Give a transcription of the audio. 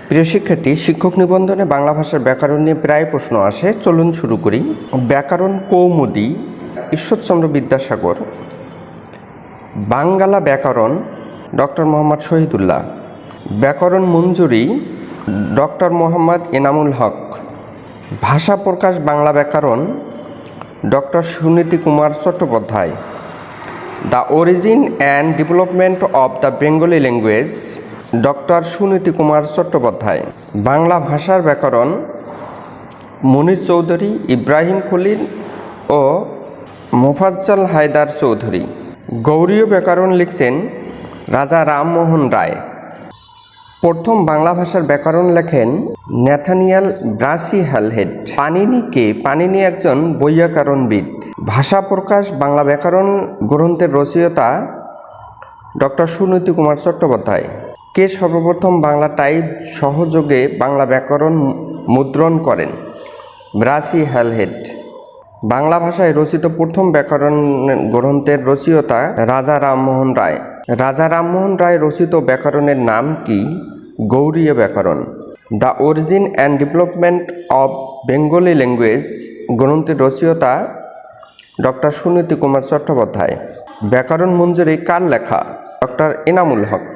প্রিয় শিক্ষার্থী, শিক্ষক নিবন্ধনে বাংলা ভাষার ব্যাকরণ নিয়ে প্রায় প্রশ্ন আসে। চলুন শুরু করি। ব্যাকরণ কৌমুদী ঈশ্বরচন্দ্র বিদ্যাসাগর, বাঙ্গালা ব্যাকরণ ডক্টর মোহাম্মদ শহীদুল্লাহ, ব্যাকরণ মঞ্জুরি ডক্টর মোহাম্মদ এনামুল হক, ভাষা প্রকাশ বাংলা ব্যাকরণ doctor Suniti Kumar Chattopadhyay, the origin and development of the Bengali language doctor Suniti Kumar Chattopadhyay, Bangla ভাষার ব্যাকরণ মুনির চৌধুরী, ইব্রাহিম খলিল ও মোফাজ্জল হায়দার চৌধুরী, গৌড়ীয় ব্যাকরণ লিখছেন রাজা রামমোহন রায়। প্রথম বাংলা ভাষার ব্যাকরণ লেখেন ন্যাথানিয়েল ব্রাসি হ্যালহেড। পাণিনি একজন বৈয়াকরণবিদ। ভাষা প্রকাশ বাংলা ব্যাকরণ গ্রন্থের রচয়িতা ডক্টর সুনীতি কুমার চট্টোপাধ্যায়। কে সর্বপ্রথম বাংলা টাইপ সহযোগে বাংলা ব্যাকরণ মুদ্রণ করেন? Brassey Halhed. বাংলা ভাষায় রচিত প্রথম ব্যাকরণ গ্রন্থের রচয়িতা রাজা রামমোহন রায়। রাজা রামমোহন রায় রচিত ব্যাকরণের নাম কি? গৌড়ীয় ব্যাকরণ। The origin and development of Bengali language গ্রন্থের রচয়িতা ডক্টর সুনীতি কুমার চট্টোপাধ্যায়। ব্যাকরণ মঞ্জুরি কার লেখা? ডক্টর এনামুল হক।